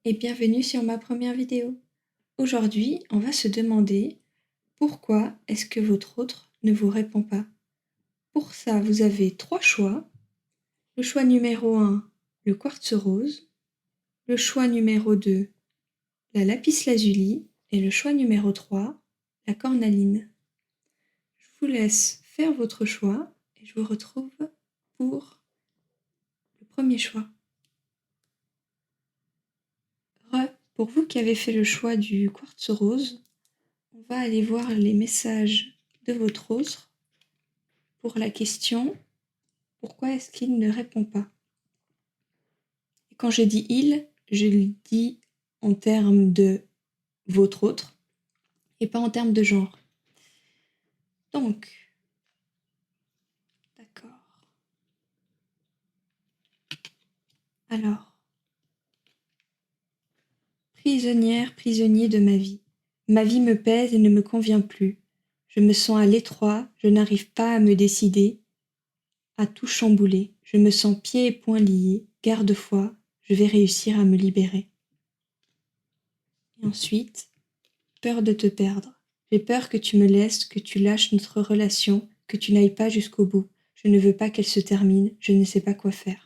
et bienvenue sur ma première vidéo. Aujourd'hui, on va se demander pourquoi est-ce que votre autre ne vous répond pas. Pour ça, vous avez 3 choix. Le choix numéro 1, le quartz rose. Le choix numéro 2, la lapis lazuli. Et le choix numéro 3, la cornaline. Je vous laisse faire votre choix et je vous retrouve pour le premier choix. Pour vous qui avez fait le choix du quartz rose, on va aller voir les messages de votre autre pour la question « Pourquoi est-ce qu'il ne répond pas ?» Et quand je dis « il », je le dis en termes de votre autre et pas en termes de genre. Donc, d'accord. Alors, prisonnière, prisonnier de ma vie me pèse et ne me convient plus. Je me sens à l'étroit, je n'arrive pas à me décider, à tout chambouler. Je me sens pieds et poings liés, garde-foi, je vais réussir à me libérer. Et ensuite, peur de te perdre. J'ai peur que tu me laisses, que tu lâches notre relation, que tu n'ailles pas jusqu'au bout. Je ne veux pas qu'elle se termine, je ne sais pas quoi faire.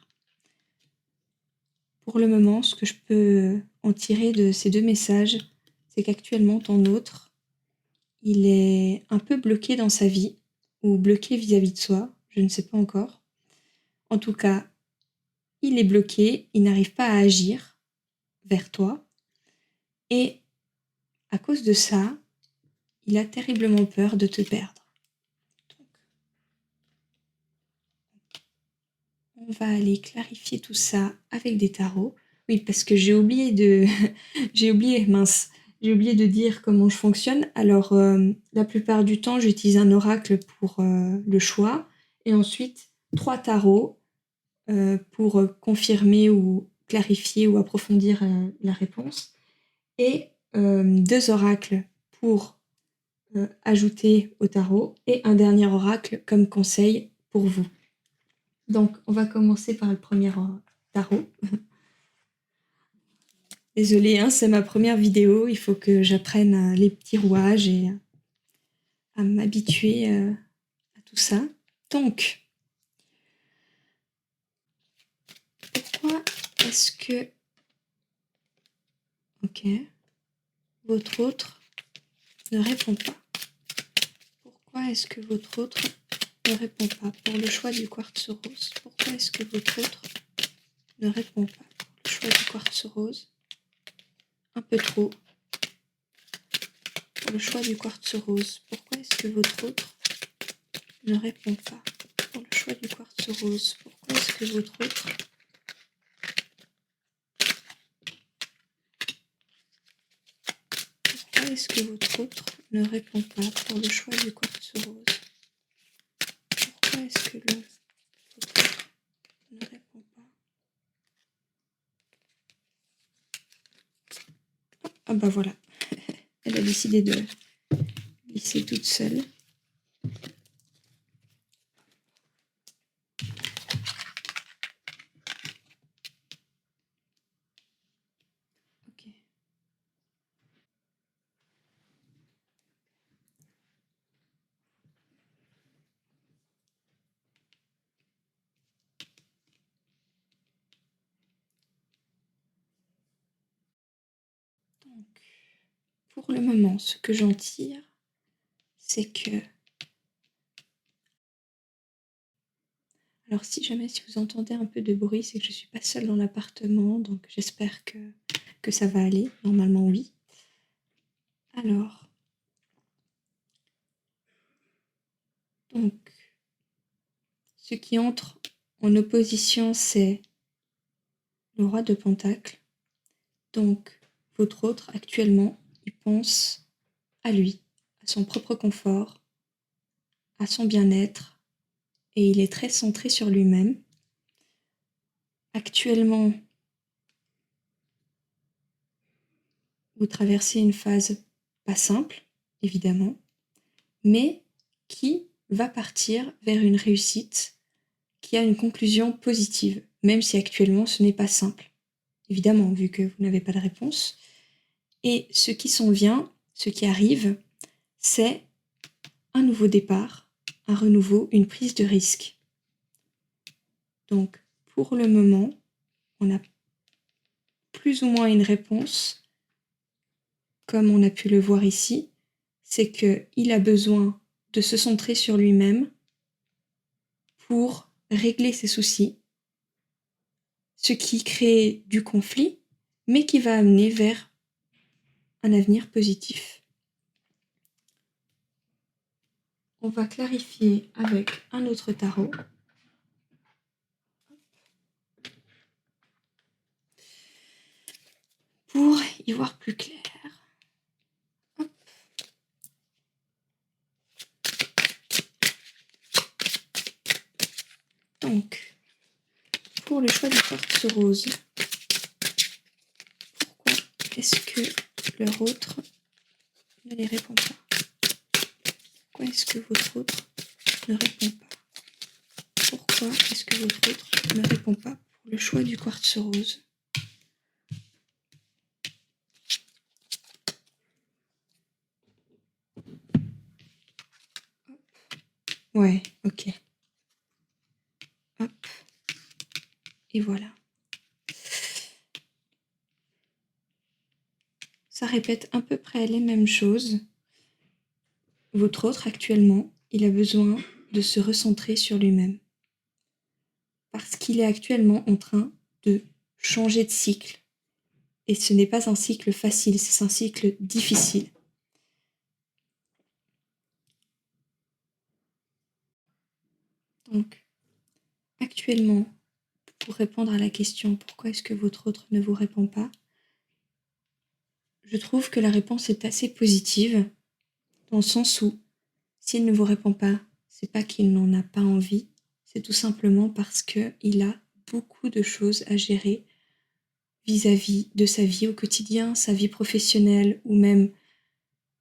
Pour le moment, ce que je peux en tirer de ces deux messages, c'est qu'actuellement, ton autre, il est un peu bloqué dans sa vie, ou bloqué vis-à-vis de soi, je ne sais pas encore. En tout cas, il est bloqué, il n'arrive pas à agir vers toi, et à cause de ça, il a terriblement peur de te perdre. Donc, on va aller clarifier tout ça avec des tarots. Oui, parce que j'ai oublié de dire comment je fonctionne. Alors, la plupart du temps, j'utilise un oracle pour le choix, et ensuite 3 tarots pour confirmer ou clarifier ou approfondir la réponse, et 2 oracles pour ajouter au tarot, et un dernier oracle comme conseil pour vous. Donc, on va commencer par le premier tarot. Désolée, hein, c'est ma première vidéo, il faut que j'apprenne les petits rouages et à m'habituer à tout ça. Donc, pourquoi est-ce que... Ok. Votre autre ne répond pas. Pourquoi est-ce que votre autre ne répond pas pour le choix du quartz rose? Pourquoi est-ce que votre autre ne répond pas pour le choix du quartz rose? Un peu trop. Pour le choix du quartz rose, pourquoi est-ce que votre autre ne répond pas pour le choix du quartz rose? Pourquoi est-ce que votre autre Pourquoi est-ce que votre autre ne répond pas pour le choix du quartz rose? Pourquoi est-ce que votre autre ne répond pas? Ah bah voilà, elle a décidé de glisser toute seule. Ok. Donc, pour le moment, ce que j'en tire, c'est que... Alors si jamais si vous entendez un peu de bruit, c'est que je ne suis pas seule dans l'appartement, donc j'espère que ça va aller. Normalement, oui. Alors, donc, ce qui entre en opposition, c'est le roi de Pentacle. Donc, votre autre, actuellement, il pense à lui, à son propre confort, à son bien-être, et il est très centré sur lui-même. Actuellement, vous traversez une phase pas simple, évidemment, mais qui va partir vers une réussite qui a une conclusion positive, même si actuellement ce n'est pas simple. évidemment, vu que vous n'avez pas de réponse. Et ce qui s'en vient, ce qui arrive, c'est un nouveau départ, un renouveau, une prise de risque. Donc, pour le moment, on a plus ou moins une réponse, comme on a pu le voir ici, c'est qu'il a besoin de se centrer sur lui-même pour régler ses soucis, ce qui crée du conflit, mais qui va amener vers un avenir positif. On va clarifier avec un autre tarot. Pour y voir plus clair. Hop. Donc, pour le choix du quartz rose, pourquoi est-ce que leur autre ne les répond pas? Pourquoi est-ce que votre autre ne répond pas? Pourquoi est-ce que votre autre ne répond pas pour le choix du quartz rose? Ouais, ok. Hop. Et voilà. Ça répète à peu près les mêmes choses. Votre autre, actuellement, il a besoin de se recentrer sur lui-même. Parce qu'il est actuellement en train de changer de cycle. Et ce n'est pas un cycle facile, c'est un cycle difficile. Donc, actuellement, pour répondre à la question pourquoi est-ce que votre autre ne vous répond pas, je trouve que la réponse est assez positive, dans le sens où s'il ne vous répond pas, c'est pas qu'il n'en a pas envie, c'est tout simplement parce qu'il a beaucoup de choses à gérer vis-à-vis de sa vie au quotidien, sa vie professionnelle ou même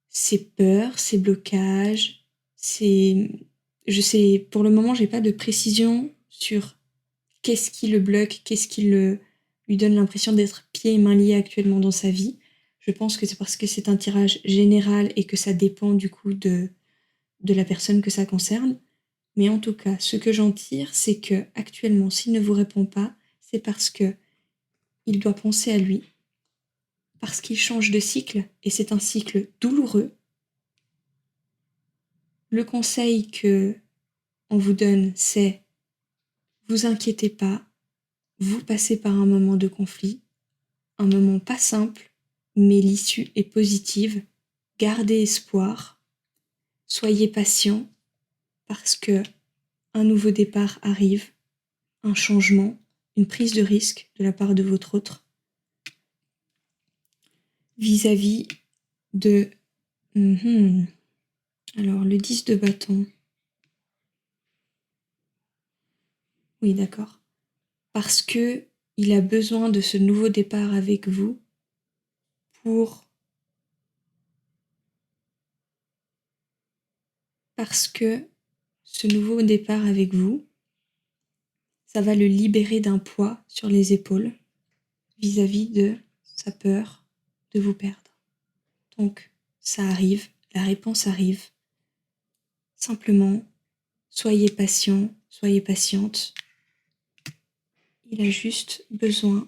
ses peurs, ses blocages, je sais, pour le moment, j'ai pas de précision sur qu'est-ce qui le bloque, qu'est-ce qui lui donne l'impression d'être pieds et mains liés actuellement dans sa vie. Je pense que c'est parce que c'est un tirage général et que ça dépend du coup de la personne que ça concerne. Mais en tout cas, ce que j'en tire, c'est que actuellement, s'il ne vous répond pas, c'est parce que il doit penser à lui, parce qu'il change de cycle et c'est un cycle douloureux. Le conseil que on vous donne, c'est vous inquiétez pas, vous passez par un moment de conflit, un moment pas simple, mais l'issue est positive. Gardez espoir, soyez patient parce que un nouveau départ arrive, un changement, une prise de risque de la part de votre autre vis-à-vis de... Alors, le 10 de bâton. Oui, d'accord. Parce que il a besoin de ce nouveau départ avec vous parce que ce nouveau départ avec vous, ça va le libérer d'un poids sur les épaules vis-à-vis de sa peur de vous perdre. Donc, ça arrive, la réponse arrive. Simplement, soyez patient, soyez patiente. Il a juste besoin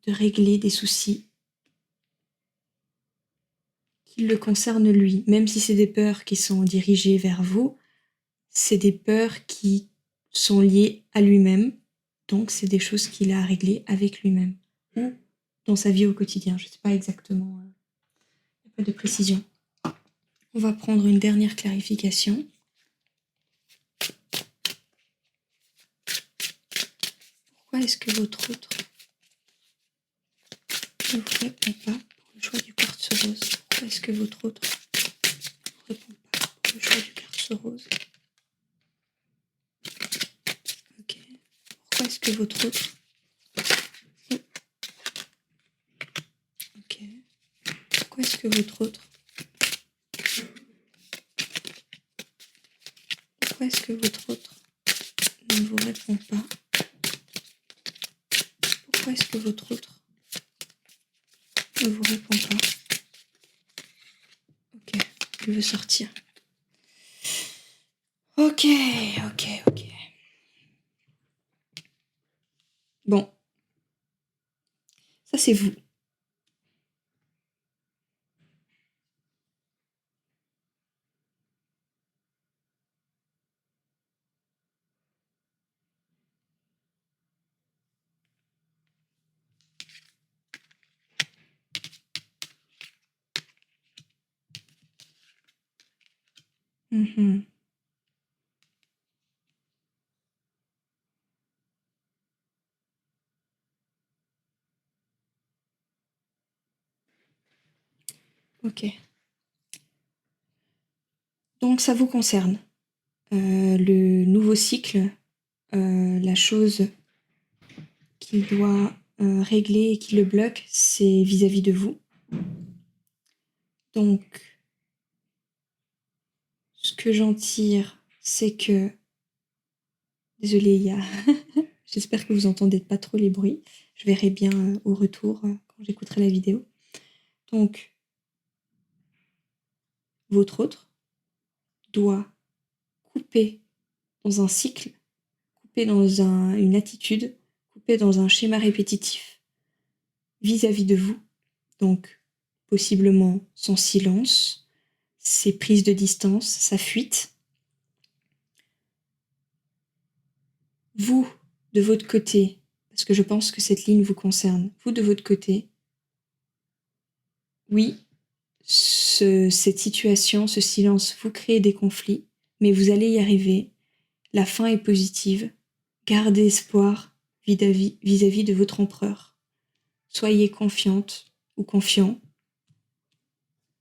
de régler des soucis qui le concernent lui. Même si c'est des peurs qui sont dirigées vers vous, c'est des peurs qui sont liées à lui-même. Donc, c'est des choses qu'il a à régler avec lui-même ou dans sa vie au quotidien. Je ne sais pas exactement, il n'y a pas de précision. On va prendre une dernière clarification. Pourquoi est-ce que votre autre ne vous répond pas pour le choix du quartz rose? Pourquoi est-ce que votre autre ne répond pas pour le choix du quartz rose? Ok. Pourquoi est-ce que votre autre... Ok. Pourquoi est-ce que votre autre... Pourquoi est-ce que votre autre ne vous répond pas? Pourquoi Pourquoi est-ce que votre autre ne vous répond pas? Ok, il veut sortir. Ok. Bon, ça c'est vous. Mhm. Ok. Donc ça vous concerne. Le nouveau cycle, la chose qu'il doit régler et qui le bloque, c'est vis-à-vis de vous. Donc, ce que j'en tire, c'est que... Désolée, il y a... J'espère que vous entendez pas trop les bruits. Je verrai bien au retour quand j'écouterai la vidéo. Donc, votre autre doit couper dans un cycle, couper dans une attitude, couper dans un schéma répétitif vis-à-vis de vous. Donc, possiblement son silence, ses prises de distance, sa fuite. Vous, de votre côté, parce que je pense que cette ligne vous concerne, vous de votre côté, oui, cette situation, ce silence vous crée des conflits, mais vous allez y arriver. La fin est positive. Gardez espoir vis-à-vis de votre empereur. Soyez confiante ou confiant,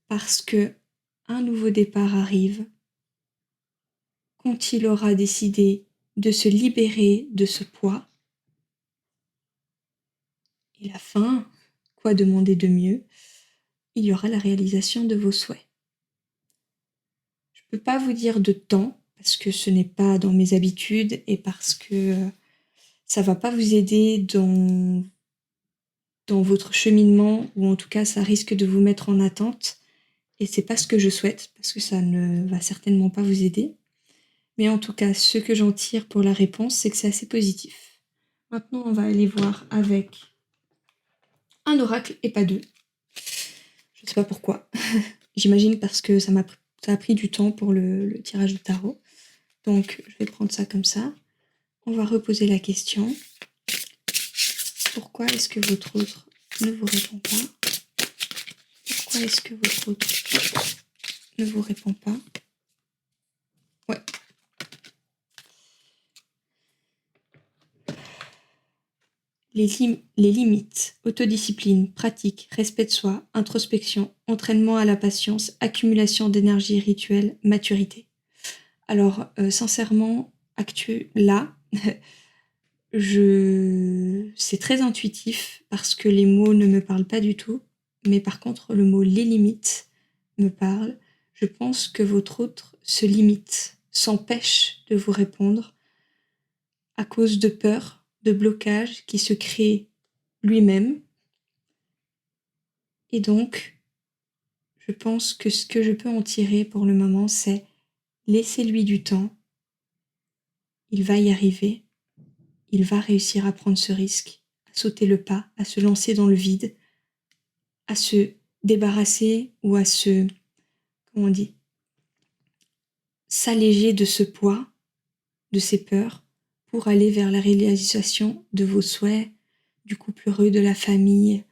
parce que un nouveau départ arrive quand il aura décidé de se libérer de ce poids. Et la fin, quoi demander de mieux? Il y aura la réalisation de vos souhaits. Je ne peux pas vous dire de temps, parce que ce n'est pas dans mes habitudes et parce que ça ne va pas vous aider dans votre cheminement, ou en tout cas ça risque de vous mettre en attente. Et c'est pas ce que je souhaite, parce que ça ne va certainement pas vous aider. Mais en tout cas, ce que j'en tire pour la réponse, c'est que c'est assez positif. Maintenant, on va aller voir avec un oracle et pas deux. Je ne sais pas pourquoi. J'imagine parce que ça a pris du temps pour le tirage de tarot. Donc, je vais prendre ça comme ça. On va reposer la question. Pourquoi est-ce que votre autre ne vous répond pas? Pourquoi est-ce que votre autre ne vous répond pas? Ouais. Les limites, autodiscipline, pratique, respect de soi, introspection, entraînement à la patience, accumulation d'énergie rituelle, maturité. Alors, sincèrement, là, c'est très intuitif parce que les mots ne me parlent pas du tout, mais par contre, le mot les limites me parle. Je pense que votre autre se limite, s'empêche de vous répondre à cause de peur, de blocage qui se crée lui-même. Et donc, je pense que ce que je peux en tirer pour le moment, c'est laissez-lui du temps. Il va y arriver. Il va réussir à prendre ce risque, à sauter le pas, à se lancer dans le vide, à se débarrasser ou à se, comment on dit, s'alléger de ce poids, de ces peurs, pour aller vers la réalisation de vos souhaits, du couple heureux, de la famille,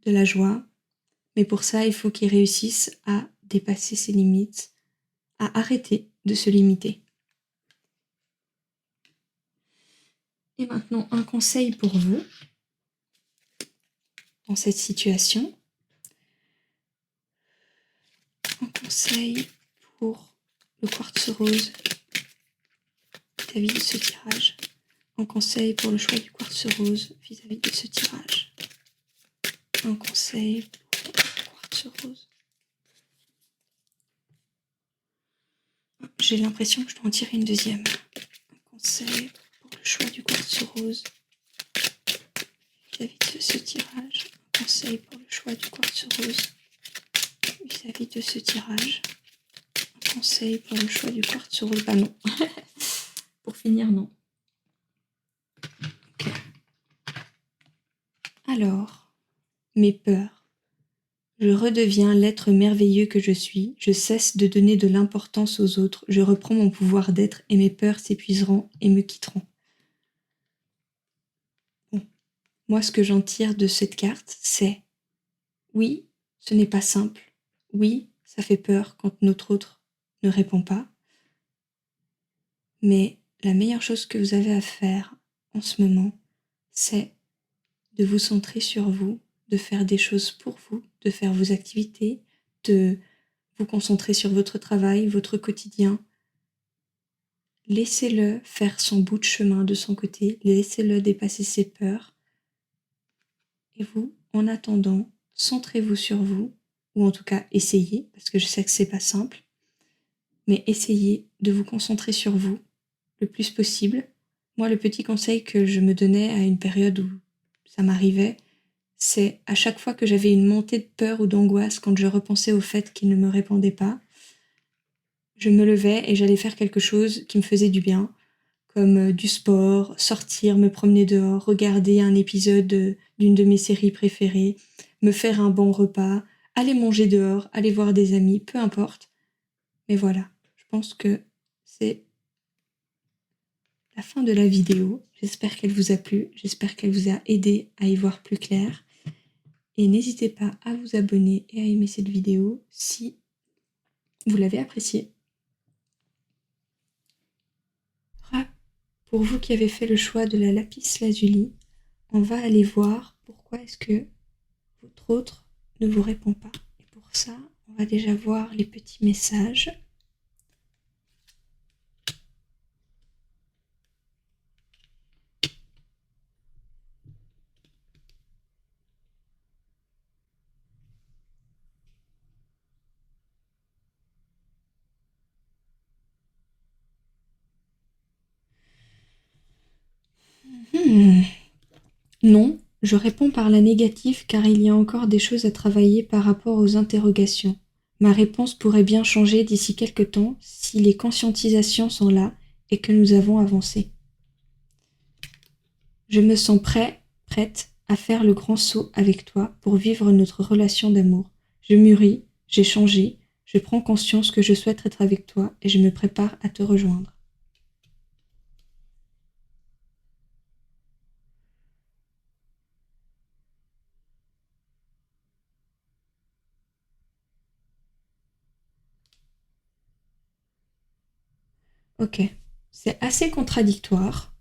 de la joie. Mais pour ça, il faut qu'il réussisse à dépasser ses limites, à arrêter de se limiter. Et maintenant, un conseil pour vous dans cette situation. Un conseil pour le quartz rose vis-à-vis de ce tirage. Un conseil pour le choix du quartz rose vis-à-vis de ce tirage. Un conseil pour le quartz rose. J'ai l'impression que je dois en tirer une deuxième. Un conseil pour le choix du quartz rose vis-à-vis de ce tirage, un conseil pour le choix du quartz rose. Vis-à-vis de ce tirage, un conseil pour le choix du quartz rose. Bah non. Pour finir, non. Okay. Alors, mes peurs. Je redeviens l'être merveilleux que je suis, je cesse de donner de l'importance aux autres, je reprends mon pouvoir d'être et mes peurs s'épuiseront et me quitteront. Bon. Moi, ce que j'en tire de cette carte, c'est oui, ce n'est pas simple. Oui, ça fait peur quand notre autre ne répond pas. Mais la meilleure chose que vous avez à faire en ce moment, c'est de vous centrer sur vous, de faire des choses pour vous, de faire vos activités, de vous concentrer sur votre travail, votre quotidien. Laissez-le faire son bout de chemin de son côté, laissez-le dépasser ses peurs. Et vous, en attendant, centrez-vous sur vous, ou en tout cas essayez, parce que je sais que c'est pas simple, mais essayez de vous concentrer sur vous le plus possible. Moi, le petit conseil que je me donnais à une période où ça m'arrivait, c'est à chaque fois que j'avais une montée de peur ou d'angoisse quand je repensais au fait qu'il ne me répondait pas, je me levais et j'allais faire quelque chose qui me faisait du bien, comme du sport, sortir, me promener dehors, regarder un épisode d'une de mes séries préférées, me faire un bon repas, aller manger dehors, aller voir des amis, peu importe. Mais voilà, je pense que c'est la fin de la vidéo. J'espère qu'elle vous a plu, j'espère qu'elle vous a aidé à y voir plus clair. Et n'hésitez pas à vous abonner et à aimer cette vidéo si vous l'avez appréciée. Pour vous qui avez fait le choix de la lapis lazuli, on va aller voir pourquoi est-ce que votre autre ne vous répond pas. Et pour ça, on va déjà voir les petits messages. Non, je réponds par la négative car il y a encore des choses à travailler par rapport aux interrogations. Ma réponse pourrait bien changer d'ici quelque temps si les conscientisations sont là et que nous avons avancé. Je me sens prête à faire le grand saut avec toi pour vivre notre relation d'amour. Je mûris, j'ai changé, je prends conscience que je souhaite être avec toi et je me prépare à te rejoindre. Ok, c'est assez contradictoire,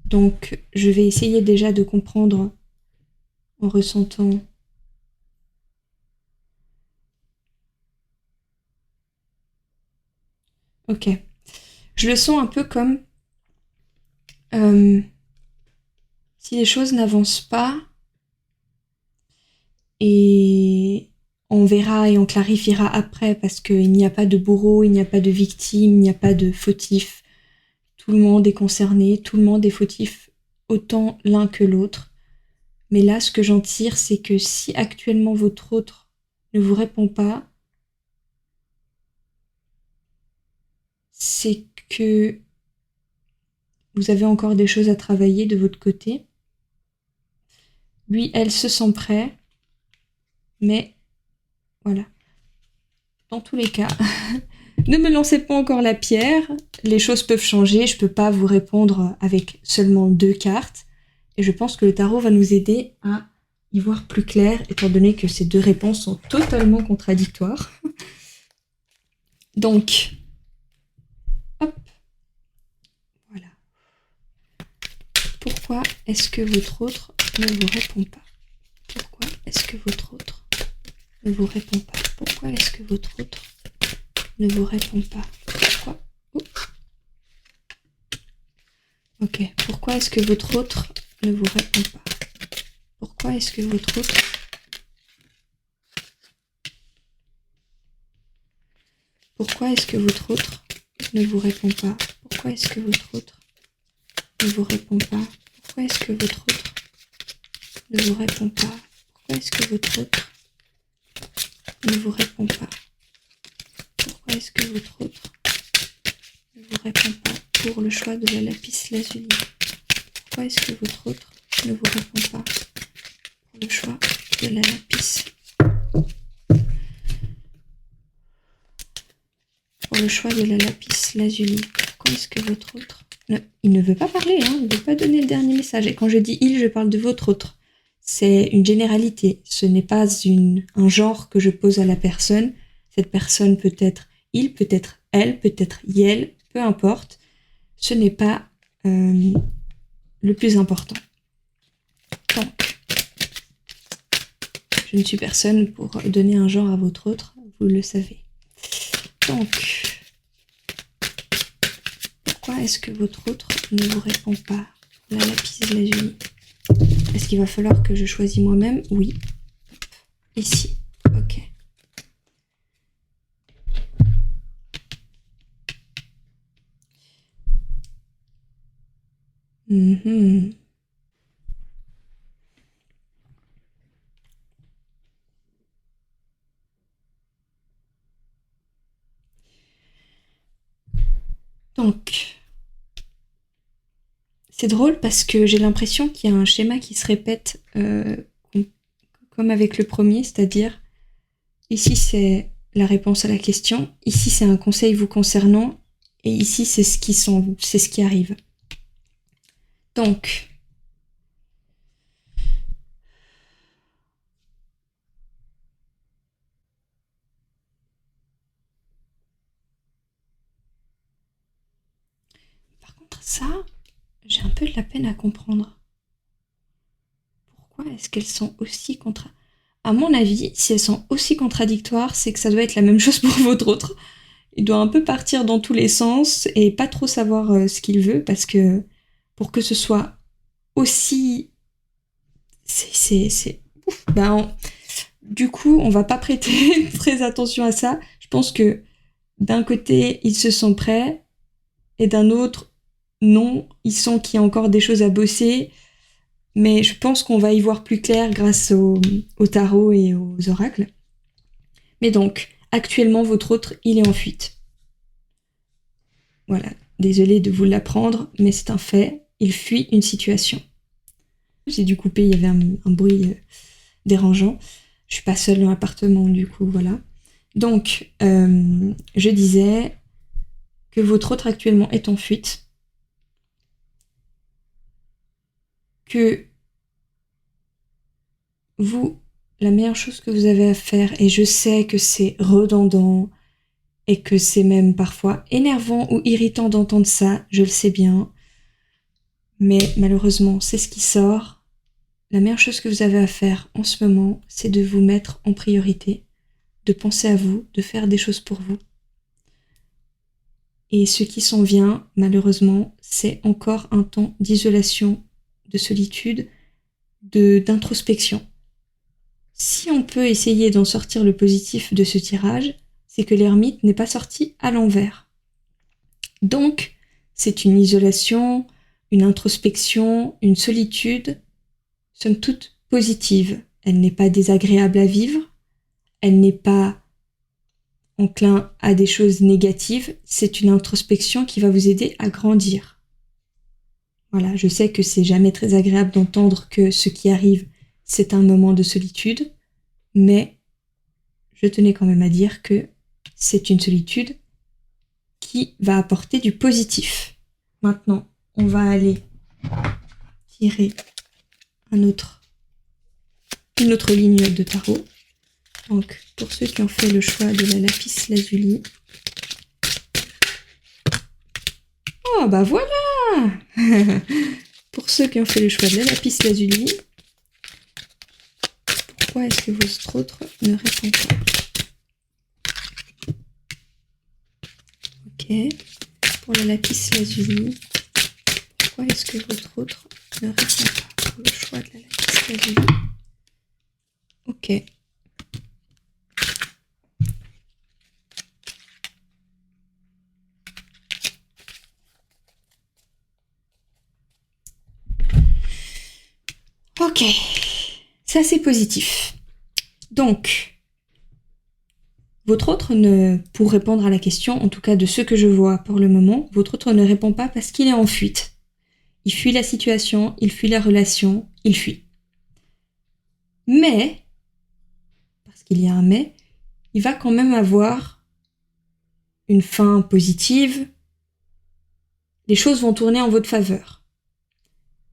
donc je vais essayer déjà de comprendre en ressentant. Ok, je le sens un peu comme si les choses n'avancent pas et on verra et on clarifiera après parce qu'il n'y a pas de bourreau, il n'y a pas de victime, il n'y a pas de fautif. Tout le monde est concerné, tout le monde est fautif autant l'un que l'autre. Mais là, ce que j'en tire, c'est que si actuellement votre autre ne vous répond pas, c'est que vous avez encore des choses à travailler de votre côté. Lui, elle se sent prêt, mais voilà. Dans tous les cas, ne me lancez pas encore la pierre, les choses peuvent changer, je peux pas vous répondre avec seulement 2 cartes, et je pense que le tarot va nous aider à y voir plus clair, étant donné que ces 2 réponses sont totalement contradictoires. Donc, hop, voilà. Pourquoi est-ce que votre autre ne vous répond pas? Pourquoi est-ce que votre autre ne vous répond pas? Pourquoi est-ce que votre autre ne vous répond pas? Pourquoi? Ok. Pourquoi est-ce que votre autre ne vous répond pas? Pourquoi est-ce que votre autre... Pourquoi est-ce que votre autre ne vous répond pas? Pourquoi est-ce que votre autre ne vous répond pas? Pourquoi est-ce que votre autre ne vous répond pas? Pourquoi est-ce que votre autre ne vous répond pas? Pourquoi est-ce que votre autre ne vous répond pas pour le choix de la lapis lazuli? Pourquoi est-ce que votre autre ne vous répond pas pour le choix de la lapis? Pour le choix de la lapis lazuli. Pourquoi est-ce que votre autre... Il ne veut pas parler, hein, il ne veut pas donner le dernier message. Et quand je dis il, je parle de votre autre. C'est une généralité. Ce n'est pas un genre que je pose à la personne. Cette personne peut être il, peut être elle, peut être yel, peu importe. Ce n'est pas le plus important. Donc, je ne suis personne pour donner un genre à votre autre, vous le savez. Donc, pourquoi est-ce que votre autre ne vous répond pas? La lapis lazuli. Est-ce qu'il va falloir que je choisisse moi-même? Oui. Ici. Ok. Donc, c'est drôle parce que j'ai l'impression qu'il y a un schéma qui se répète comme avec le premier, c'est-à-dire ici c'est la réponse à la question, ici c'est un conseil vous concernant, et ici c'est ce qui arrive. Donc, par contre ça, j'ai un peu de la peine à comprendre. Pourquoi est-ce qu'elles sont aussi À mon avis, si elles sont aussi contradictoires, c'est que ça doit être la même chose pour votre autre. Il doit un peu partir dans tous les sens et pas trop savoir ce qu'il veut, parce que pour que ce soit aussi... C'est... Ouf. Du coup, on va pas prêter très attention à ça. Je pense que d'un côté, ils se sentent prêts, et d'un autre, non, ils sentent qu'il y a encore des choses à bosser, mais je pense qu'on va y voir plus clair grâce au tarot et aux oracles. Mais donc, actuellement, votre autre, il est en fuite. Voilà, désolée de vous l'apprendre, mais c'est un fait, il fuit une situation. J'ai dû couper, il y avait un bruit dérangeant. Je suis pas seule dans l'appartement, du coup, voilà. Donc, je disais que votre autre actuellement est en fuite, que vous, la meilleure chose que vous avez à faire, et je sais que c'est redondant, et que c'est même parfois énervant ou irritant d'entendre ça, je le sais bien, mais malheureusement, c'est ce qui sort. La meilleure chose que vous avez à faire en ce moment, c'est de vous mettre en priorité, de penser à vous, de faire des choses pour vous. Et ce qui s'en vient, malheureusement, c'est encore un temps d'isolation, de solitude, d'introspection. Si on peut essayer d'en sortir le positif de ce tirage, c'est que l'ermite n'est pas sorti à l'envers. Donc, c'est une isolation, une introspection, une solitude, somme toute positive. Elle n'est pas désagréable à vivre, elle n'est pas enclin à des choses négatives, c'est une introspection qui va vous aider à grandir. Voilà, je sais que c'est jamais très agréable d'entendre que ce qui arrive, c'est un moment de solitude, mais je tenais quand même à dire que c'est une solitude qui va apporter du positif. Maintenant, on va aller tirer une autre ligne de tarot. Donc, pour ceux qui ont fait le choix de la lapis lazuli. Oh, bah voilà. Pour ceux qui ont fait le choix de la lapis lazuli, pourquoi est-ce que votre autre ne répond pas? Ok. Pour la lapis lazuli, pourquoi est-ce que votre autre ne répond pas pour le choix de la lapis lazuli? Ok. Ok. C'est assez positif. Donc, votre autre pour répondre à la question, en tout cas de ce que je vois pour le moment, votre autre ne répond pas parce qu'il est en fuite. Il fuit la situation, il fuit la relation, il fuit. Mais, parce qu'il y a un mais, il va quand même avoir une fin positive. Les choses vont tourner en votre faveur.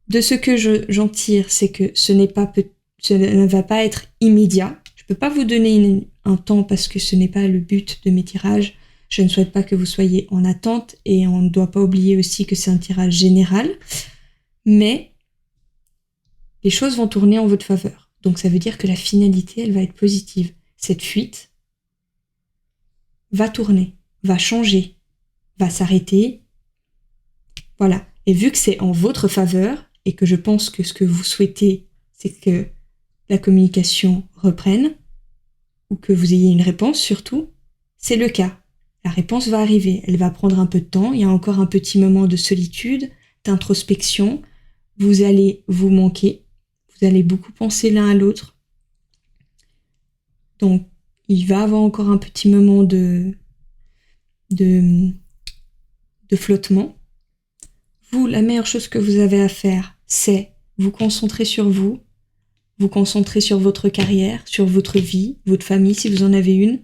De ce que j'en tire, c'est que ce ne va pas être immédiat. Je ne peux pas vous donner un temps parce que ce n'est pas le but de mes tirages. Je ne souhaite pas que vous soyez en attente et on ne doit pas oublier aussi que c'est un tirage général. Mais les choses vont tourner en votre faveur. Donc ça veut dire que la finalité, elle va être positive. Cette fuite va tourner, va changer, va s'arrêter. Voilà. Et vu que c'est en votre faveur et que je pense que ce que vous souhaitez, c'est que la communication reprenne ou que vous ayez une réponse surtout, c'est le cas. La réponse va arriver. Elle va prendre un peu de temps. Il y a encore un petit moment de solitude, d'introspection. Vous allez vous manquer. Vous allez beaucoup penser l'un à l'autre. Donc, il va avoir encore un petit moment de flottement. Vous, la meilleure chose que vous avez à faire, c'est vous concentrer sur vous concentrer sur votre carrière, sur votre vie, votre famille, si vous en avez une.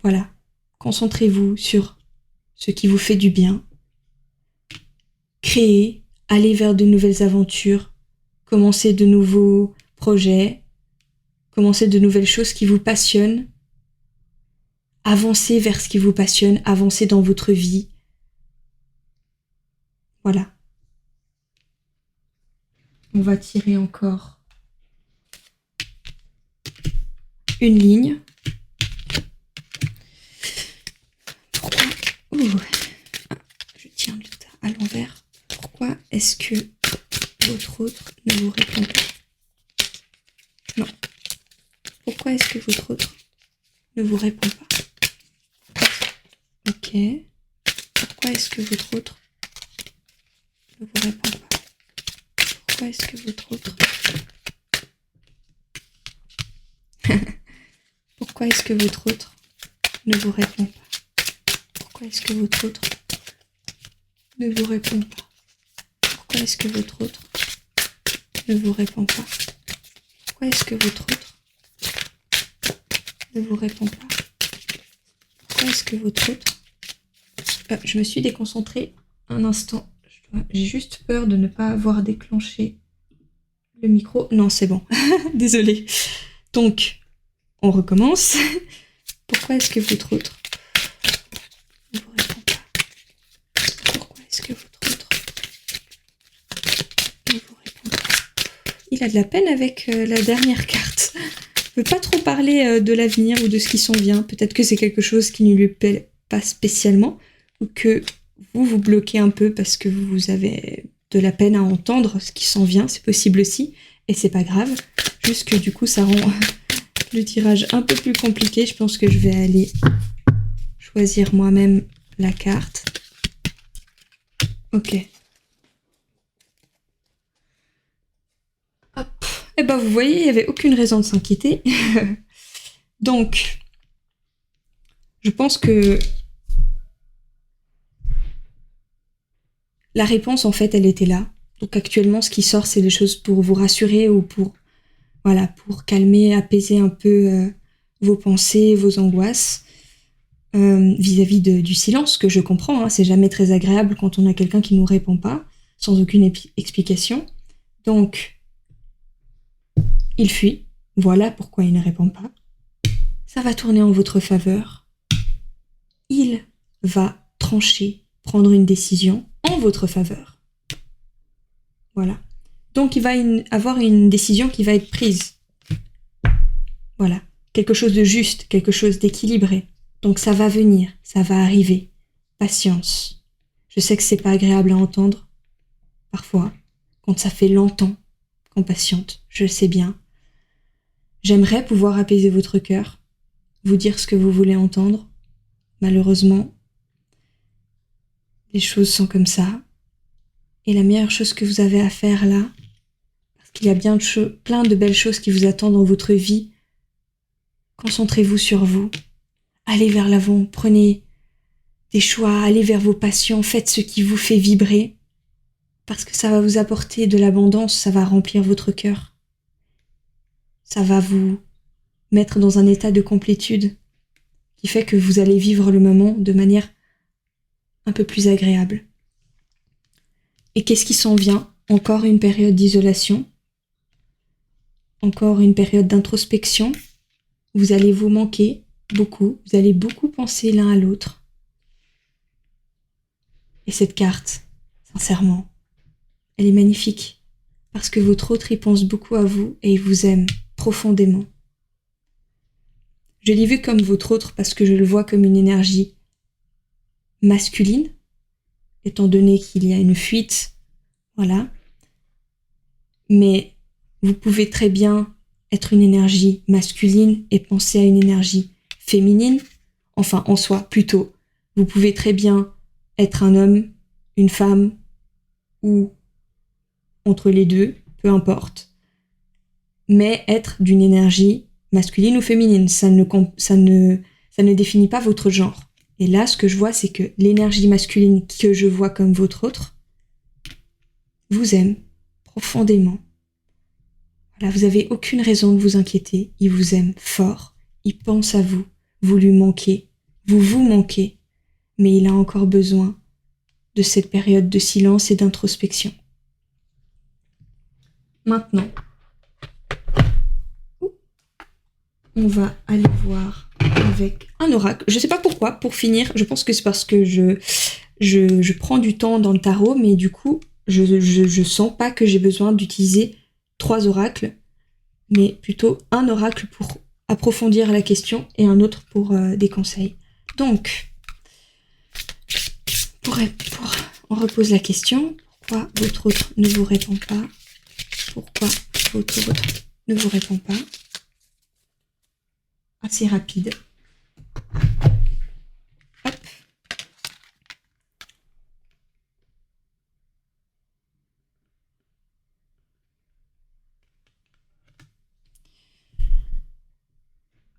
Voilà. Concentrez-vous sur ce qui vous fait du bien. Créez, allez vers de nouvelles aventures, commencez de nouveaux projets, commencez de nouvelles choses qui vous passionnent. Avancez vers ce qui vous passionne, avancez dans votre vie. Voilà. On va tirer encore une ligne. Pourquoi je tiens à l'envers. Pourquoi est-ce que votre autre ne vous répond pas? Non. Pourquoi est-ce que votre autre ne vous répond pas? Ok. Pourquoi est-ce que votre autre ne vous répond pas? Pourquoi est-ce que votre autre... Pourquoi est-ce que votre autre ne vous répond pas? Pourquoi est-ce que votre autre ne vous répond pas? Pourquoi est-ce que votre autre ne vous répond pas? Pourquoi est-ce que votre autre ne vous répond pas? Pourquoi est-ce que votre autre... je me suis déconcentrée un instant. J'ai juste peur de ne pas avoir déclenché le micro. Non, c'est bon. Désolée. Donc, on recommence. Pourquoi est-ce que votre autre ne vous répond pas? Pourquoi est-ce que votre autre ne vous répond pas? Il a de la peine avec la dernière carte. Il ne veut pas trop parler de l'avenir ou de ce qui s'en vient. Peut-être que c'est quelque chose qui ne lui plaît pas spécialement ou que vous bloquez un peu parce que vous avez de la peine à entendre ce qui s'en vient. C'est possible aussi. Et c'est pas grave. Juste que du coup, ça rend le tirage un peu plus compliqué. Je pense que je vais aller choisir moi-même la carte. Ok. Hop. Et ben vous voyez, il n'y avait aucune raison de s'inquiéter. Donc, je pense que la réponse, en fait, elle était là. Donc actuellement, ce qui sort, c'est des choses pour vous rassurer ou pour calmer, apaiser un peu vos pensées, vos angoisses vis-à-vis du silence, que je comprends. Hein, c'est jamais très agréable quand on a quelqu'un qui nous répond pas, sans aucune explication. Donc, il fuit. Voilà pourquoi il ne répond pas. Ça va tourner en votre faveur. Il va trancher, prendre une décision en votre faveur. Voilà. Donc, il va avoir une décision qui va être prise. Voilà. Quelque chose de juste, quelque chose d'équilibré. Donc, ça va venir, ça va arriver. Patience. Je sais que c'est pas agréable à entendre, parfois, quand ça fait longtemps qu'on patiente. Je le sais bien. J'aimerais pouvoir apaiser votre cœur, vous dire ce que vous voulez entendre. Malheureusement, les choses sont comme ça. Et la meilleure chose que vous avez à faire là, parce qu'il y a bien plein de belles choses qui vous attendent dans votre vie. Concentrez-vous sur vous. Allez vers l'avant, prenez des choix, allez vers vos passions, faites ce qui vous fait vibrer, parce que ça va vous apporter de l'abondance, ça va remplir votre cœur. Ça va vous mettre dans un état de complétude qui fait que vous allez vivre le moment de manière un peu plus agréable. Et qu'est-ce qui s'en vient? Encore une période d'isolation, encore une période d'introspection. Vous allez vous manquer beaucoup, vous allez beaucoup penser l'un à l'autre. Et cette carte, sincèrement, elle est magnifique, parce que votre autre y pense beaucoup à vous et il vous aime profondément. Je l'ai vu comme votre autre parce que je le vois comme une énergie masculine, étant donné qu'il y a une fuite, voilà. Mais vous pouvez très bien être une énergie masculine et penser à une énergie féminine, enfin en soi plutôt. Vous pouvez très bien être un homme, une femme ou entre les deux, peu importe, mais être d'une énergie masculine ou féminine, ça ne définit pas votre genre. Et là, ce que je vois, c'est que l'énergie masculine que je vois comme votre autre vous aime profondément. Voilà, vous n'avez aucune raison de vous inquiéter, il vous aime fort, il pense à vous, vous lui manquez, vous vous manquez, mais il a encore besoin de cette période de silence et d'introspection. Maintenant, on va aller voir avec un oracle. Je ne sais pas pourquoi, pour finir, je pense que c'est parce que je prends du temps dans le tarot, mais du coup, je sens pas que j'ai besoin d'utiliser 3 oracles, mais plutôt un oracle pour approfondir la question et un autre pour des conseils. Donc, on repose la question. Pourquoi votre autre ne vous répond pas? Pourquoi votre autre ne vous répond pas? Assez rapide. Hop.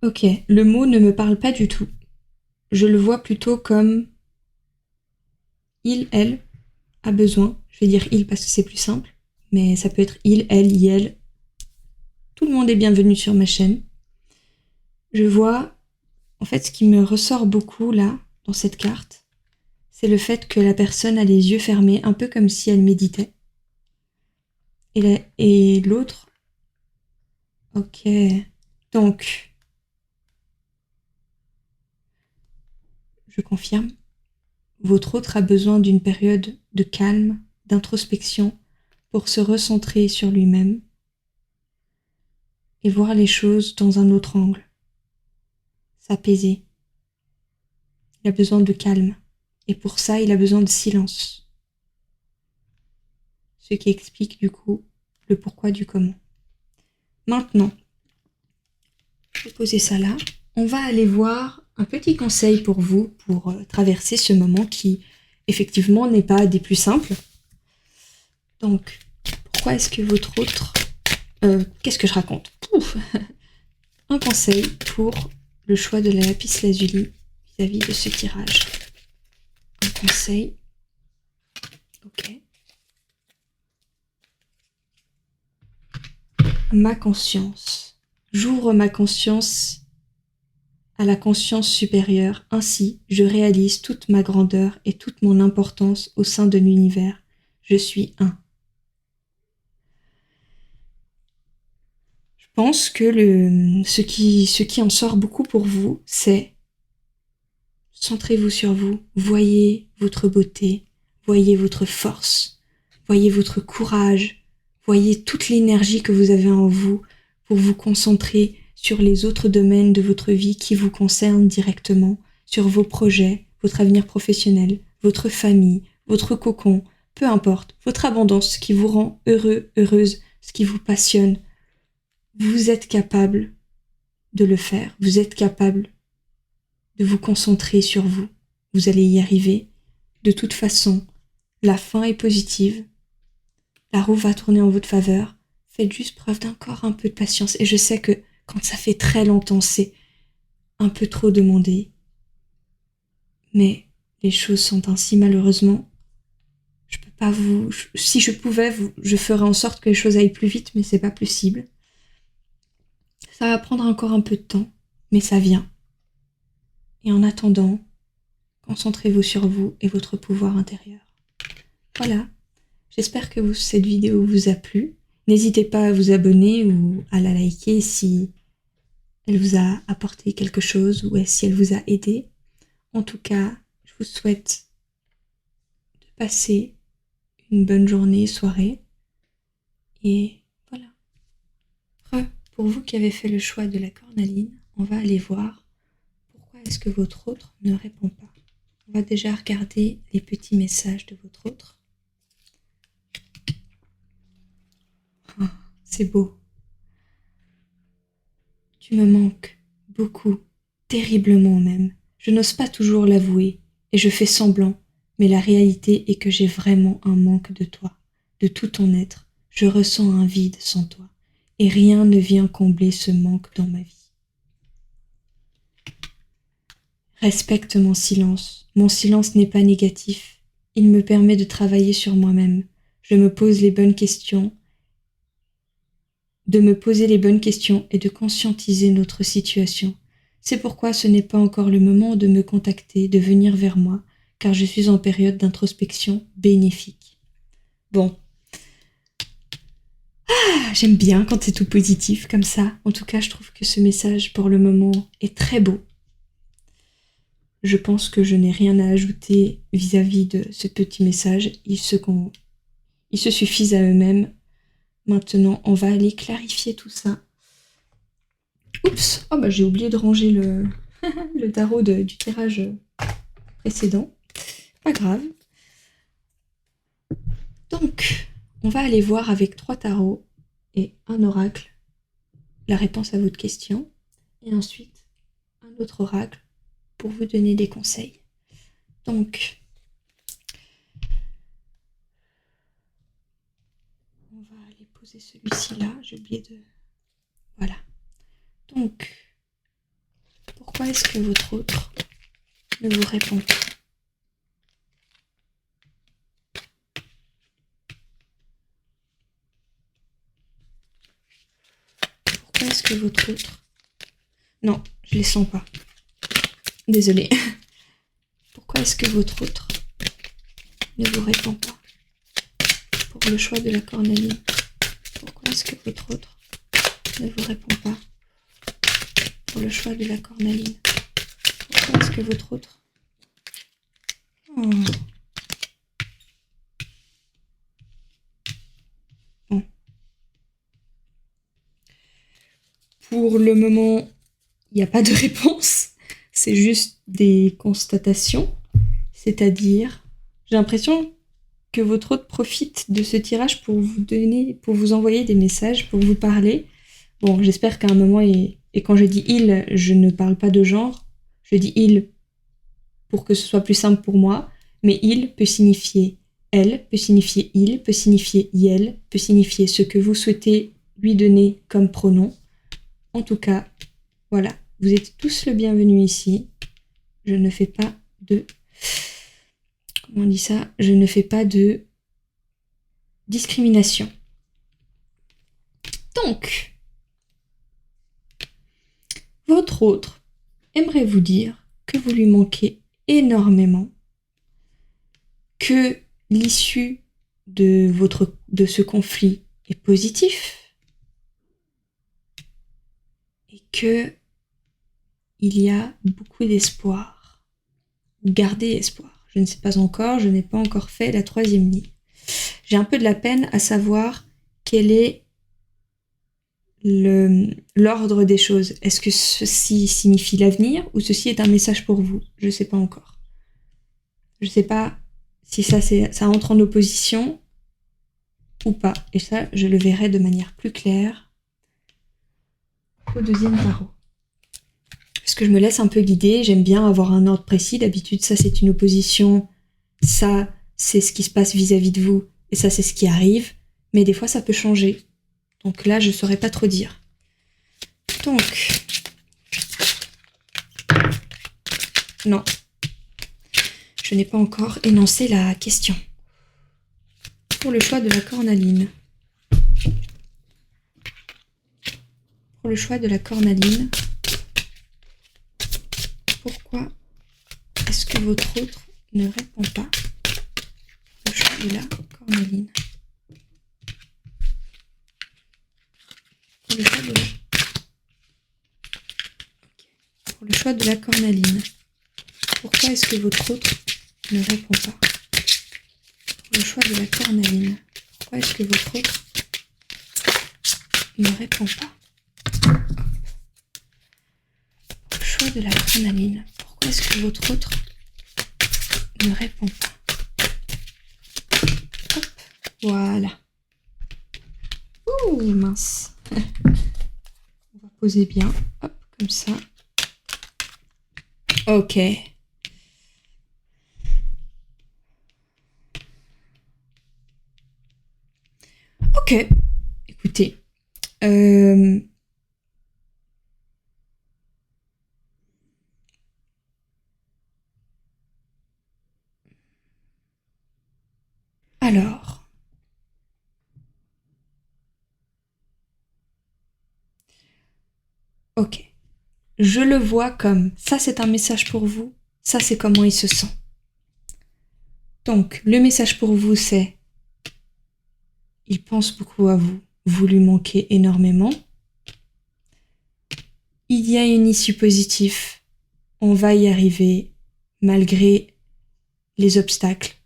Ok, le mot ne me parle pas du tout. Je le vois plutôt comme il, elle a besoin. Je vais dire il parce que c'est plus simple, mais ça peut être il, elle, elle. Tout le monde est bienvenu sur ma chaîne. Je vois, en fait, ce qui me ressort beaucoup là, dans cette carte, c'est le fait que la personne a les yeux fermés, un peu comme si elle méditait. Et l'autre, ok, donc, je confirme, votre autre a besoin d'une période de calme, d'introspection, pour se recentrer sur lui-même et voir les choses dans un autre angle, s'apaiser. Il a besoin de calme, et pour ça, il a besoin de silence. Ce qui explique du coup le pourquoi du comment. Maintenant, je vais poser ça là. On va aller voir un petit conseil pour vous pour traverser ce moment qui, effectivement, n'est pas des plus simples. Donc, pourquoi est-ce que votre autre... qu'est-ce que je raconte? Ouf. Un conseil pour le choix de la lapis lazuli vis-à-vis de ce tirage. Un conseil. Ok. Ma conscience. J'ouvre ma conscience à la conscience supérieure. Ainsi, je réalise toute ma grandeur et toute mon importance au sein de l'univers. Je suis un. Je pense que ce qui en sort beaucoup pour vous, c'est centrez-vous sur vous, voyez votre beauté, voyez votre force, voyez votre courage, voyez toute l'énergie que vous avez en vous pour vous concentrer sur les autres domaines de votre vie qui vous concernent directement, sur vos projets, votre avenir professionnel, votre famille, votre cocon, peu importe, votre abondance, ce qui vous rend heureux, heureuse, ce qui vous passionne. Vous êtes capable de le faire, vous êtes capable de vous concentrer sur vous. Vous allez y arriver. De toute façon, la fin est positive. La roue va tourner en votre faveur. faites juste preuve d'encore un peu de patience. Et je sais que quand ça fait très longtemps, c'est un peu trop demandé. Mais les choses sont ainsi, malheureusement. Je peux pas si je pouvais, je ferais en sorte que les choses aillent plus vite, mais c'est pas possible. Ça va prendre encore un peu de temps, mais ça vient. Et en attendant, concentrez-vous sur vous et votre pouvoir intérieur. Voilà. J'espère que cette vidéo vous a plu. N'hésitez pas à vous abonner ou à la liker si elle vous a apporté quelque chose ou si elle vous a aidé. En tout cas, je vous souhaite de passer une bonne journée, soirée. Et voilà. Pour vous qui avez fait le choix de la cornaline, on va aller voir pourquoi est-ce que votre autre ne répond pas. On va déjà regarder les petits messages de votre autre. Oh, c'est beau. Tu me manques beaucoup, terriblement même. Je n'ose pas toujours l'avouer, et je fais semblant, mais la réalité est que j'ai vraiment un manque de toi, de tout ton être. Je ressens un vide sans toi, et rien ne vient combler ce manque dans ma vie. Respecte mon silence. Mon silence n'est pas négatif. Il me permet de travailler sur moi-même. Je me pose les bonnes questions, de me poser les bonnes questions et de conscientiser notre situation. C'est pourquoi ce n'est pas encore le moment de me contacter, de venir vers moi, car je suis en période d'introspection bénéfique. Bon. J'aime bien quand c'est tout positif comme ça. En tout cas, je trouve que ce message, pour le moment, est très beau. Je pense que je n'ai rien à ajouter vis-à-vis de ce petit message. Ils se suffisent à eux-mêmes. Maintenant, on va aller clarifier tout ça. Oups, j'ai oublié de ranger le tarot du tirage précédent. Pas grave. Donc, on va aller voir avec 3 tarots et un oracle la réponse à votre question. Et ensuite, un autre oracle pour vous donner des conseils. Donc, on va aller poser celui-ci là. J'ai oublié de... Voilà. Donc, pourquoi est-ce que votre autre ne vous répond pas? Pourquoi est-ce que votre autre... Non, je les sens pas. Désolée. Pourquoi est-ce que votre autre ne vous répond pas pour le choix de la cornaline? Pourquoi est-ce que votre autre ne vous répond pas pour le choix de la cornaline? Pourquoi est-ce que votre autre... Oh. Bon. Pour le moment, il n'y a pas de réponse. C'est juste des constatations. C'est-à-dire, j'ai l'impression que votre hôte profite de ce tirage pour vous envoyer des messages, pour vous parler. Bon, j'espère qu'à un moment, et quand je dis il, je ne parle pas de genre, je dis il pour que ce soit plus simple pour moi, mais il peut signifier elle, peut signifier il, peut signifier yel, peut signifier ce que vous souhaitez lui donner comme pronom. En tout cas, voilà, vous êtes tous le bienvenu ici. Je ne fais pas de... Comment on dit ça? Je ne fais pas de discrimination. Donc, votre autre aimerait vous dire que vous lui manquez énormément, que l'issue de ce conflit est positif et que il y a beaucoup d'espoir. Gardez espoir. Je ne sais pas encore, je n'ai pas encore fait la 3e ligne. J'ai un peu de la peine à savoir quel est l'ordre des choses. Est-ce que ceci signifie l'avenir ou ceci est un message pour vous? Je ne sais pas encore. Je ne sais pas si ça entre en opposition ou pas. Et ça, je le verrai de manière plus claire au 2e tarot. Parce que je me laisse un peu guider, j'aime bien avoir un ordre précis. D'habitude, ça c'est une opposition, ça c'est ce qui se passe vis-à-vis de vous, et ça c'est ce qui arrive. Mais des fois, ça peut changer. Donc là, je ne saurais pas trop dire. Donc, non, je n'ai pas encore énoncé la question. Pour le choix de la cornaline. Pour le choix de la cornaline, pourquoi est-ce que votre autre ne répond pas au choix de la cornaline? Pour le choix de la... Pour le choix de la cornaline, pourquoi est-ce que votre autre ne répond pas? Pour le choix de la cornaline, pourquoi est-ce que votre autre ne répond pas? Pour le choix de la cornaline, pourquoi est-ce que votre autre ne répond pas? Hop, voilà. Ouh, mince. On va poser bien, hop, comme ça. Ok. Ok, écoutez. Alors. Ok. Je le vois comme ça, c'est un message pour vous, ça, c'est comment il se sent. Donc, le message pour vous, c'est il pense beaucoup à vous, vous lui manquez énormément. Il y a une issue positive, on va y arriver malgré les obstacles,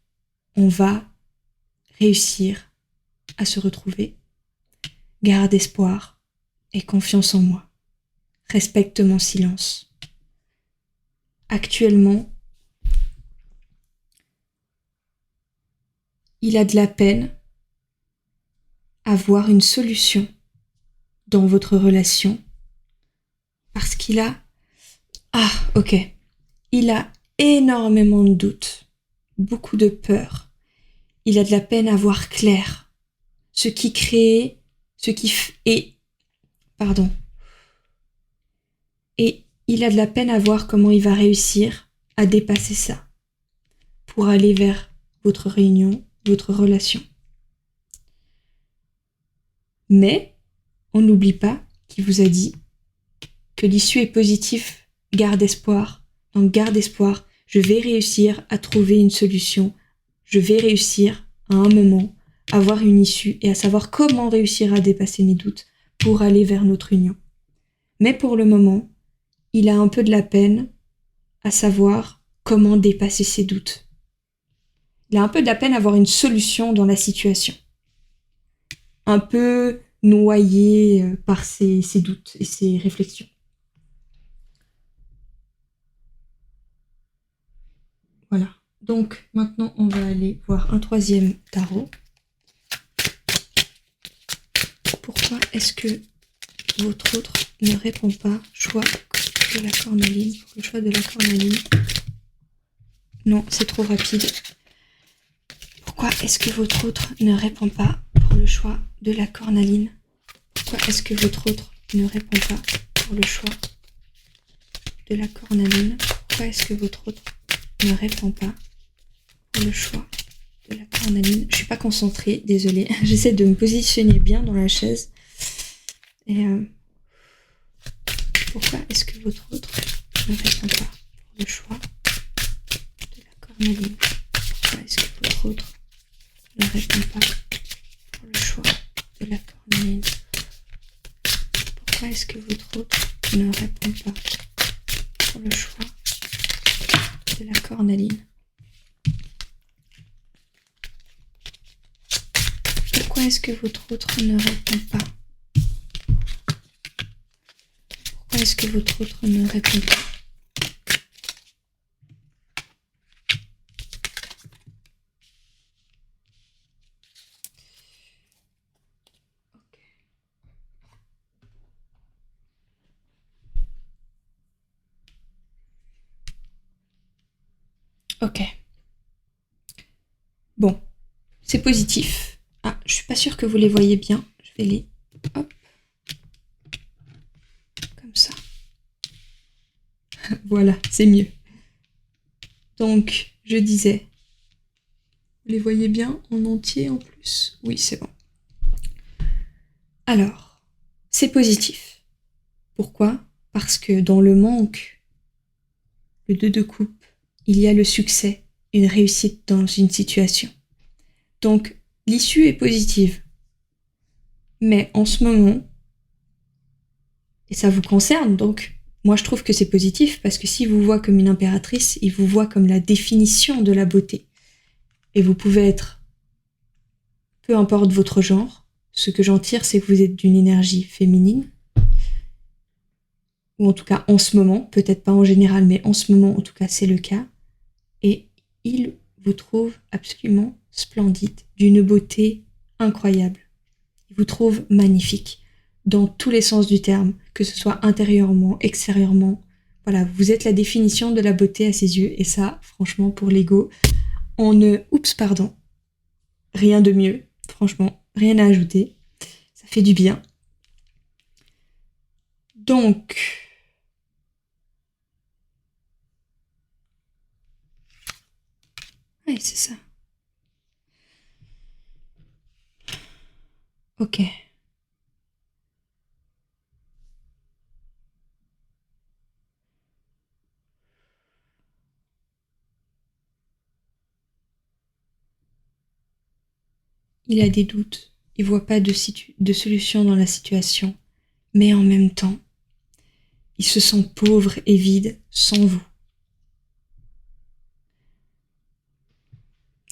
on va réussir à se retrouver. Garde espoir et confiance en moi. Respecte mon silence. Actuellement, il a de la peine à voir une solution dans votre relation parce qu'il a... Ah, ok. Il a énormément de doutes, beaucoup de peur. Il a de la peine à voir clair. Ce qui crée... Et il a de la peine à voir comment il va réussir à dépasser ça pour aller vers votre réunion, votre relation. Mais on n'oublie pas qu'il vous a dit que l'issue est positive, garde espoir. Donc garde espoir, je vais réussir à trouver une solution, je vais réussir à un moment à avoir une issue et à savoir comment réussir à dépasser mes doutes pour aller vers notre union. Mais pour le moment, il a un peu de la peine à savoir comment dépasser ses doutes. Il a un peu de la peine à avoir une solution dans la situation. Un peu noyé par ses doutes et ses réflexions. Voilà. Donc maintenant, on va aller voir un troisième tarot. Pourquoi est-ce que votre autre ne répond pas? Choix de la cornaline. Pour le choix de la cornaline. Non, c'est trop rapide. Pourquoi est-ce que votre autre ne répond pas pour le choix de la cornaline? Pourquoi est-ce que votre autre ne répond pas pour le choix de la cornaline? Pourquoi est-ce que votre autre ne répond pas pour le choix de la cornaline? Je suis pas concentrée, désolée. J'essaie de me positionner bien dans la chaise. Et pourquoi est-ce que votre autre ne répond pas pour le choix de la cornaline? Pourquoi est-ce que votre autre ne répond pas pour le choix de la cornaline? Pourquoi est-ce que votre autre ne répond pas pour le choix de la cornaline? Pourquoi est-ce que votre autre ne répond pas? Pourquoi est-ce que votre autre ne répond pas? Ok. Bon, c'est positif. Ah, je suis pas sûre que vous les voyez bien. Je vais les... Hop. Voilà, c'est mieux. Donc, je disais, vous les voyez bien en entier en plus? Oui, c'est bon. Alors, c'est positif. Pourquoi? Parce que dans le manque, le 2 de coupe, il y a le succès, une réussite dans une situation. Donc, l'issue est positive. Mais en ce moment, et ça vous concerne, donc moi je trouve que c'est positif parce que s'il vous voit comme une impératrice, il vous voit comme la définition de la beauté. Et vous pouvez être, peu importe votre genre, ce que j'en tire, c'est que vous êtes d'une énergie féminine, ou en tout cas en ce moment, peut-être pas en général, mais en ce moment en tout cas c'est le cas, et il vous trouve absolument splendide, d'une beauté incroyable. Il vous trouve magnifique, dans tous les sens du terme, que ce soit intérieurement, extérieurement. Voilà, vous êtes la définition de la beauté à ses yeux, et ça, franchement, pour l'ego, rien de mieux, franchement, rien à ajouter, ça fait du bien. Donc, ouais, c'est ça. Ok. Il a des doutes, il voit pas de solution dans la situation, mais en même temps, il se sent pauvre et vide sans vous.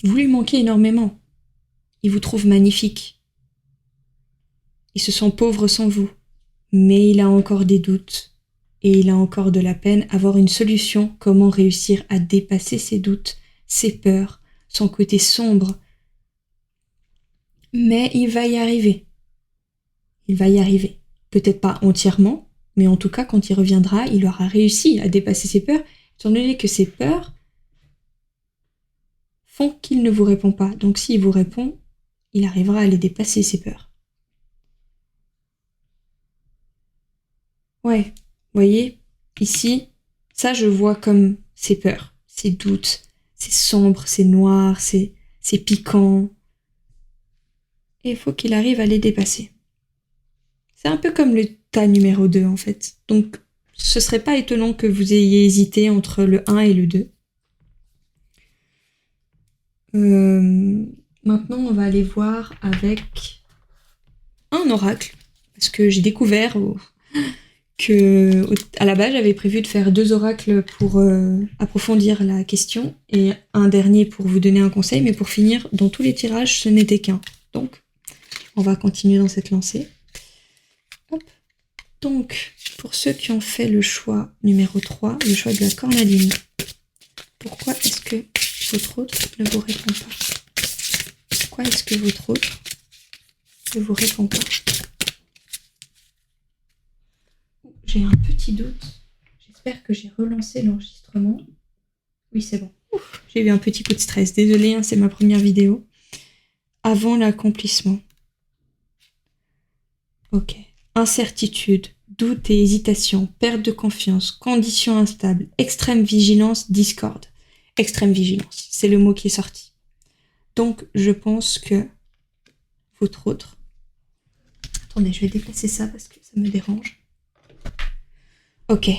Vous lui manquez énormément. Il vous trouve magnifique. Il se sent pauvre sans vous, mais il a encore des doutes et il a encore de la peine à voir une solution, comment réussir à dépasser ses doutes, ses peurs, son côté sombre. Mais il va y arriver. Il va y arriver. Peut-être pas entièrement, mais en tout cas, quand il reviendra, il aura réussi à dépasser ses peurs, étant donné que ses peurs font qu'il ne vous répond pas. Donc s'il vous répond, il arrivera à les dépasser, ses peurs. Ouais, vous voyez, ici, ça je vois comme ses peurs, ses doutes, c'est sombre, c'est noir, c'est piquant. Et il faut qu'il arrive à les dépasser. C'est un peu comme le tas numéro 2 en fait. Donc ce serait pas étonnant que vous ayez hésité entre le 1 et le 2. Maintenant, on va aller voir avec un oracle, parce que j'ai découvert que à la base j'avais prévu de faire 2 oracles pour approfondir la question et un dernier pour vous donner un conseil, mais pour finir, dans tous les tirages, ce n'était qu'un. Donc, on va continuer dans cette lancée. Hop. Donc, pour ceux qui ont fait le choix numéro 3, le choix de la cornaline, pourquoi est-ce que votre autre ne vous répond pas? Pourquoi est-ce que votre autre ne vous répond pas? J'ai un petit doute. J'espère que j'ai relancé l'enregistrement. Oui, c'est bon. Ouf, j'ai eu un petit coup de stress. Désolée, hein, c'est ma première vidéo. Avant l'accomplissement. Ok. Incertitude, doute et hésitation, perte de confiance, conditions instables, extrême vigilance, discorde. Extrême vigilance, c'est le mot qui est sorti. Donc, je pense que votre autre... Attendez, je vais déplacer ça parce que ça me dérange. Ok.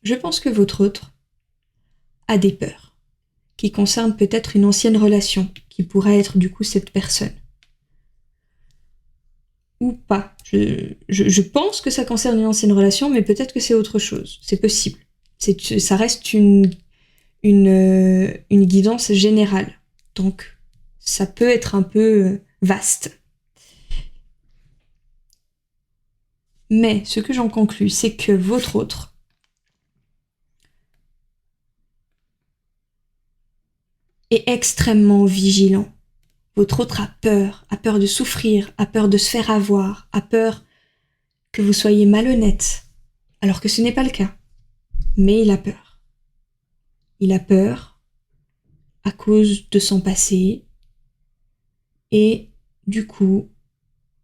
Je pense que votre autre a des peurs qui concernent peut-être une ancienne relation qui pourrait être du coup cette personne. Ou pas. Je pense que ça concerne une ancienne relation, mais peut-être que c'est autre chose. C'est possible. Ça reste une guidance générale. Donc, ça peut être un peu vaste. Mais ce que j'en conclus, c'est que votre autre est extrêmement vigilant. Votre autre a peur de souffrir, a peur de se faire avoir, a peur que vous soyez malhonnête, alors que ce n'est pas le cas. Mais il a peur. Il a peur à cause de son passé et du coup,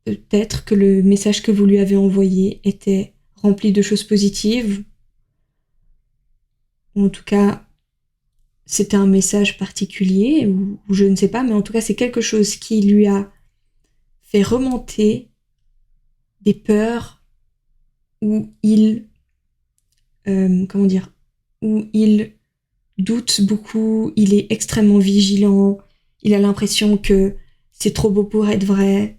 peut-être que le message que vous lui avez envoyé était rempli de choses positives ou en tout cas c'était un message particulier, ou je ne sais pas, mais en tout cas c'est quelque chose qui lui a fait remonter des peurs où où il doute beaucoup, il est extrêmement vigilant, il a l'impression que c'est trop beau pour être vrai.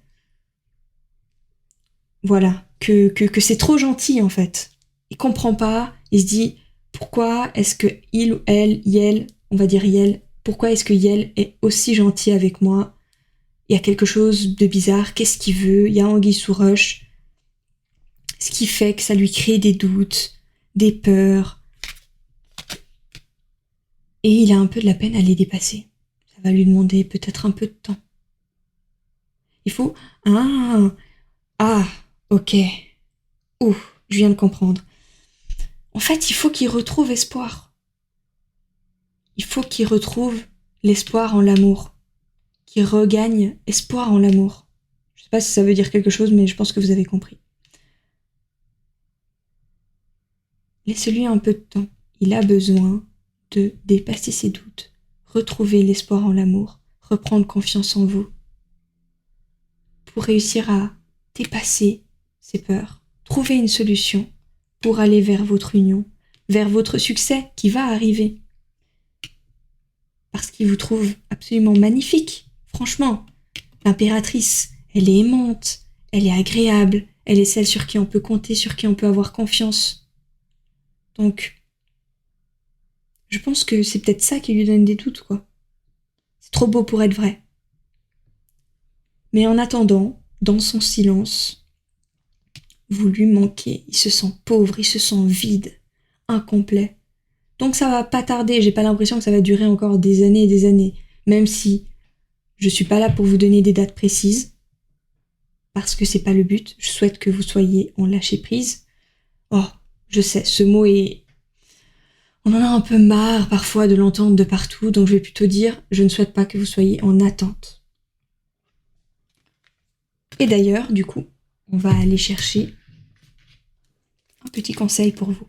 Voilà, que c'est trop gentil en fait. Il comprend pas, il se dit pourquoi est-ce que il ou elle, Yel, on va dire Yel, pourquoi est-ce que Yel est aussi gentil avec moi? Il y a quelque chose de bizarre, qu'est-ce qu'il veut? Il y a anguille sous roche. Ce qui fait que ça lui crée des doutes, des peurs. Et il a un peu de la peine à les dépasser. Ça va lui demander peut-être un peu de temps. Il faut... Ah, ok. Ouh, je viens de comprendre. En fait, il faut qu'il retrouve espoir. Il faut qu'il retrouve l'espoir en l'amour. Qu'il regagne espoir en l'amour. Je sais pas si ça veut dire quelque chose, mais je pense que vous avez compris. Laissez-lui un peu de temps. Il a besoin de dépasser ses doutes, retrouver l'espoir en l'amour, reprendre confiance en vous, pour réussir à dépasser ses peurs, trouver une solution pour aller vers votre union, vers votre succès qui va arriver. Parce qu'il vous trouve absolument magnifique. Franchement, l'impératrice, elle est aimante, elle est agréable, elle est celle sur qui on peut compter, sur qui on peut avoir confiance. Donc, je pense que c'est peut-être ça qui lui donne des doutes, quoi. C'est trop beau pour être vrai. Mais en attendant, dans son silence, vous lui manquez. Il se sent pauvre, il se sent vide, incomplet. Donc ça va pas tarder, j'ai pas l'impression que ça va durer encore des années et des années. Même si je suis pas là pour vous donner des dates précises, parce que c'est pas le but. Je souhaite que vous soyez en lâcher prise. Oh, je sais, ce mot est... On en a un peu marre parfois de l'entendre de partout, donc je vais plutôt dire, je ne souhaite pas que vous soyez en attente. Et d'ailleurs, du coup, on va aller chercher un petit conseil pour vous.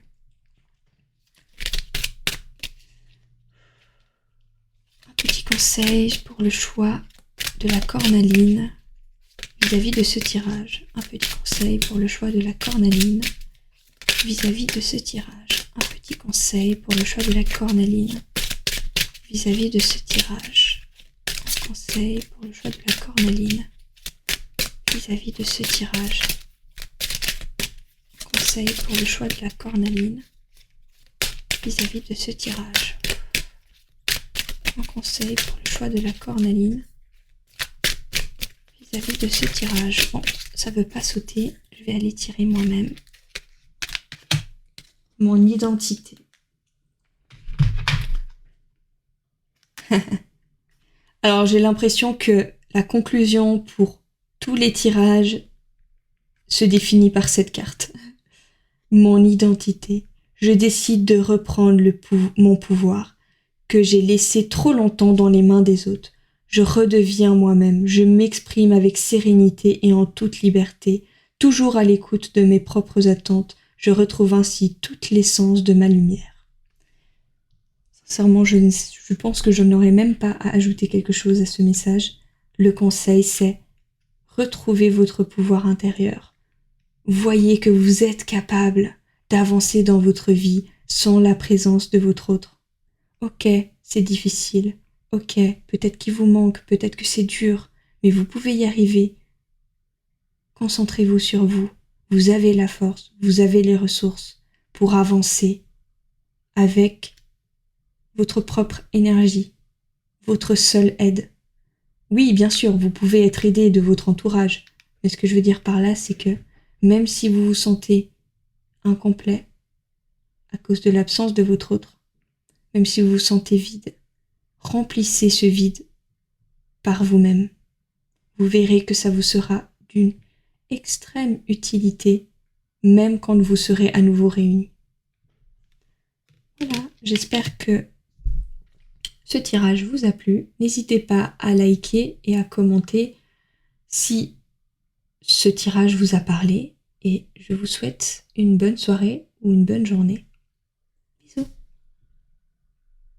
Un petit conseil pour le choix de la cornaline vis-à-vis de ce tirage. Un petit conseil pour le choix de la cornaline vis-à-vis de ce tirage. Un petit conseil pour le choix de la cornaline vis-à-vis de ce tirage. Un conseil pour le choix de la cornaline vis-à-vis de ce tirage. Un conseil pour le choix de la cornaline vis-à-vis de ce tirage. Un conseil pour le choix de la cornaline vis-à-vis de ce tirage. Bon, ça veut pas sauter, je vais aller tirer moi-même. Mon identité. Alors j'ai l'impression que la conclusion pour tous les tirages se définit par cette carte. Mon identité. Je décide de reprendre mon pouvoir, que j'ai laissé trop longtemps dans les mains des autres. Je redeviens moi-même, je m'exprime avec sérénité et en toute liberté, toujours à l'écoute de mes propres attentes. Je retrouve ainsi toute l'essence de ma lumière. Sincèrement, je pense que je n'aurais même pas à ajouter quelque chose à ce message. Le conseil, c'est retrouvez votre pouvoir intérieur. Voyez que vous êtes capable d'avancer dans votre vie sans la présence de votre autre. Ok, c'est difficile. Ok, peut-être qu'il vous manque, peut-être que c'est dur, mais vous pouvez y arriver. Concentrez-vous sur vous. Vous avez la force, vous avez les ressources pour avancer avec votre propre énergie, votre seule aide. Oui, bien sûr, vous pouvez être aidé de votre entourage, mais ce que je veux dire par là, c'est que même si vous vous sentez incomplet à cause de l'absence de votre autre, même si vous vous sentez vide, remplissez ce vide par vous-même. Vous verrez que ça vous sera d'une extrême utilité, même quand vous serez à nouveau réunis. Voilà, j'espère que ce tirage vous a plu. N'hésitez pas à liker et à commenter si ce tirage vous a parlé. Et je vous souhaite une bonne soirée ou une bonne journée.